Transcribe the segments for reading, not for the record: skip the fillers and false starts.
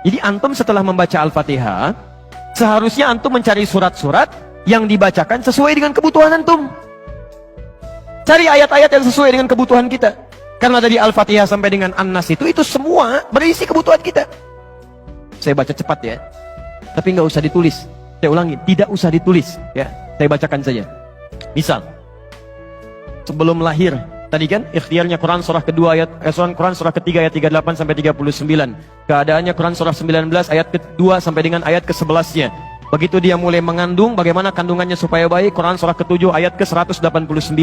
Jadi antum setelah membaca Al-Fatihah, seharusnya antum mencari surat-surat yang dibacakan sesuai dengan kebutuhan antum. Cari ayat-ayat yang sesuai dengan kebutuhan kita. Karena dari Al-Fatihah sampai dengan An-Nas itu semua berisi kebutuhan kita. Saya baca cepat ya. Tapi nggak usah ditulis. Saya ulangi, tidak usah ditulis ya. Saya bacakan saja. Misal, sebelum lahir, tadi kan ikhtiarnya Quran surah kedua ayat Quran surah ketiga ayat 38 sampai 39. Keadaannya Quran surah 19 ayat kedua sampai dengan ayat ke-11-nya. Begitu dia mulai mengandung, bagaimana kandungannya supaya baik, Quran surah ke-7 ayat ke-189.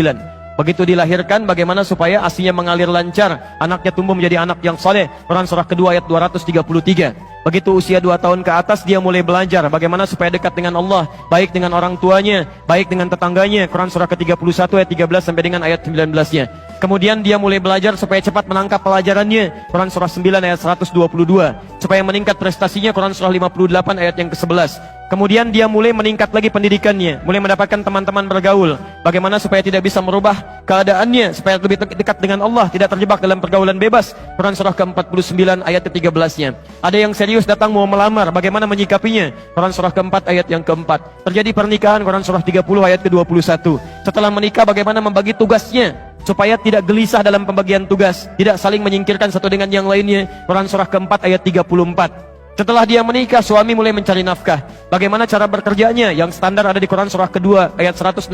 Begitu dilahirkan, bagaimana supaya ASInya mengalir lancar, anaknya tumbuh menjadi anak yang saleh, Quran surah kedua ayat 233. Begitu usia 2 tahun ke atas, dia mulai belajar bagaimana supaya dekat dengan Allah, baik dengan orang tuanya, baik dengan tetangganya, Quran surah ke-31 ayat 13 sampai dengan ayat 19-nya. Kemudian dia mulai belajar supaya cepat menangkap pelajarannya, Quran surah 9 ayat 122. Supaya meningkat prestasinya, Quran surah 58 ayat yang ke-11. Kemudian dia mulai meningkat lagi pendidikannya, mulai mendapatkan teman-teman bergaul. Bagaimana supaya tidak bisa merubah keadaannya, supaya lebih dekat dengan Allah, tidak terjebak dalam pergaulan bebas. Quran surah ke-49 ayat ke-13-nya. Ada yang serius datang mau melamar, bagaimana menyikapinya? Quran surah ke-4 ayat yang ke-4. Terjadi pernikahan, Quran surah 30 ayat ke-21. Setelah menikah, bagaimana membagi tugasnya supaya tidak gelisah dalam pembagian tugas, tidak saling menyingkirkan satu dengan yang lainnya. Quran surah ke-4 ayat 34. Setelah dia menikah, suami mulai mencari nafkah. Bagaimana cara bekerjanya? Yang standar ada di Quran surah kedua ayat 168.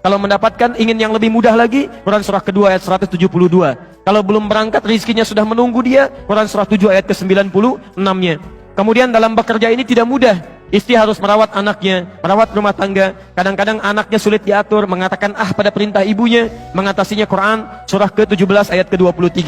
Kalau mendapatkan ingin yang lebih mudah lagi, Quran surah kedua ayat 172. Kalau belum berangkat, rizkinya sudah menunggu dia, Quran surah 7 ayat ke-96-nya. Kemudian dalam bekerja ini tidak mudah. Istri harus merawat anaknya, merawat rumah tangga. Kadang-kadang anaknya sulit diatur, mengatakan pada perintah ibunya, mengatasinya. Quran surah ke-17 ayat ke-23.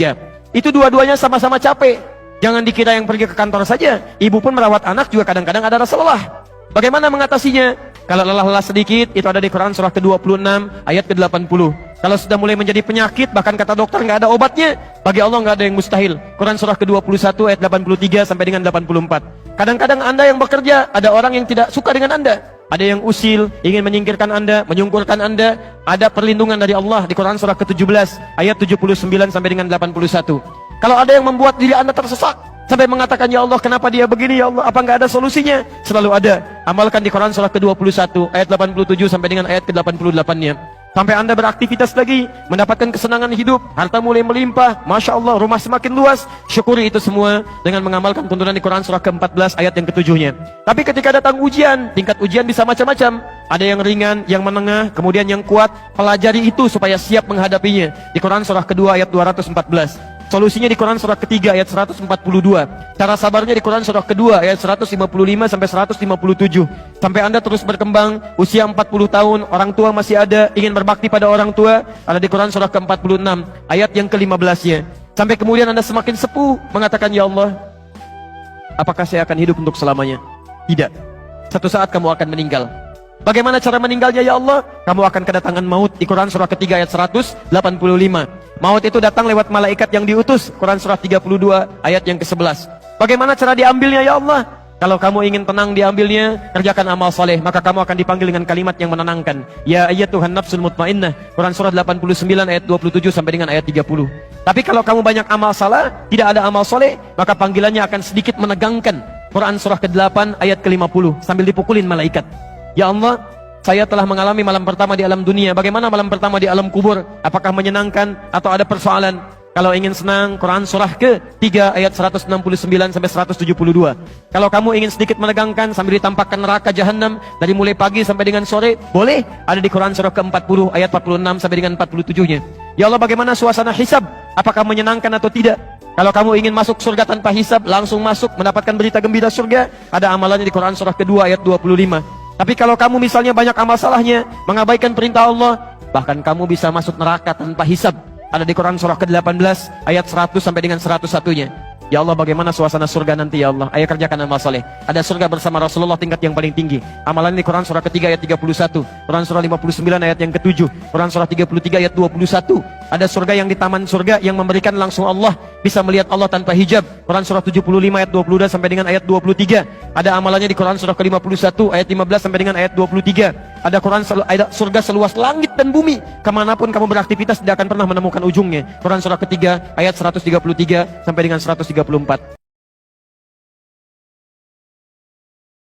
Itu dua-duanya sama-sama capek. Jangan dikira yang pergi ke kantor saja, ibu pun merawat anak juga kadang-kadang ada rasa lelah. Bagaimana mengatasinya? Kalau lelah-lelah sedikit, itu ada di Quran surah ke-26 ayat ke-80. Kalau sudah mulai menjadi penyakit, bahkan kata dokter nggak ada obatnya, bagi Allah nggak ada yang mustahil. Quran surah ke-21 ayat 83 sampai dengan 84. Kadang-kadang Anda yang bekerja, ada orang yang tidak suka dengan Anda. Ada yang usil, ingin menyingkirkan Anda, menyungkurkan Anda. Ada perlindungan dari Allah di Quran surah ke-17 ayat 79 sampai dengan 81. Kalau ada yang membuat diri Anda tersesat sampai mengatakan, ya Allah kenapa dia begini, ya Allah apa nggak ada solusinya? Selalu ada. Amalkan di Quran surah ke-21 ayat 87 sampai dengan ayat ke-88-nya. Sampai Anda beraktivitas lagi, mendapatkan kesenangan hidup, harta mulai melimpah, Masya Allah, rumah semakin luas. Syukuri itu semua dengan mengamalkan tuntunan di Quran surah ke-14 ayat yang ke-7-nya. Tapi ketika datang ujian, tingkat ujian bisa macam-macam. Ada yang ringan, yang menengah, kemudian yang kuat. Pelajari itu supaya siap menghadapinya. Di Quran surah kedua ayat 214. Solusinya di Quran surah ketiga ayat 142. Cara sabarnya di Quran surah kedua ayat 155 sampai 157. Sampai Anda terus berkembang, usia 40 tahun, orang tua masih ada, ingin berbakti pada orang tua, ada di Quran surah ke-46 ayat yang ke-15-nya. Sampai kemudian Anda semakin sepuh, mengatakan, ya Allah, apakah saya akan hidup untuk selamanya? Tidak. Satu saat kamu akan meninggal. Bagaimana cara meninggalnya, ya Allah? Kamu akan kedatangan maut di Quran surah ketiga ayat 185. Maut itu datang lewat malaikat yang diutus, Quran surah 32 ayat yang ke-11. Bagaimana cara diambilnya, ya Allah? Kalau kamu ingin tenang diambilnya, kerjakan amal saleh, maka kamu akan dipanggil dengan kalimat yang menenangkan. Ya ayyatuhan nafsul mutmainnah, Quran surah 89 ayat 27 sampai dengan ayat 30. Tapi kalau kamu banyak amal salah, tidak ada amal saleh, maka panggilannya akan sedikit menegangkan. Quran surah ke-8 ayat ke-50 sambil dipukulin malaikat. Ya Allah, saya telah mengalami malam pertama di alam dunia. Bagaimana malam pertama di alam kubur? Apakah menyenangkan atau ada persoalan? Kalau ingin senang, Quran surah ke-3 ayat 169 sampai 172. Kalau kamu ingin sedikit menegangkan sambil ditampakkan neraka jahanam dari mulai pagi sampai dengan sore, boleh. Ada di Quran surah ke-40 ayat 46 sampai dengan 47-nya. Ya Allah, bagaimana suasana hisab? Apakah menyenangkan atau tidak? Kalau kamu ingin masuk surga tanpa hisab, langsung masuk mendapatkan berita gembira surga, ada amalannya di Quran surah kedua ayat 25. Tapi kalau kamu misalnya banyak amal salahnya, mengabaikan perintah Allah, bahkan kamu bisa masuk neraka tanpa hisab. Ada di Quran surah ke-18 ayat 100 sampai dengan 101-nya. Ya Allah, bagaimana suasana surga nanti, ya Allah? Ayo kerjakan amal saleh. Ada surga bersama Rasulullah tingkat yang paling tinggi. Amalan di Quran surah ketiga ayat 31, Quran surah 59 ayat yang ke-7, Quran surah 33 ayat 21. Ada surga yang di taman surga yang memberikan langsung Allah, bisa melihat Allah tanpa hijab. Quran surah 75 ayat 22 sampai dengan ayat 23. Ada amalannya di Quran surah ke-51 ayat 15 sampai dengan ayat 23. Ada surga seluas langit dan bumi. Kemanapun kamu beraktivitas tidak akan pernah menemukan ujungnya. Quran surah ketiga ayat 133 sampai dengan 134.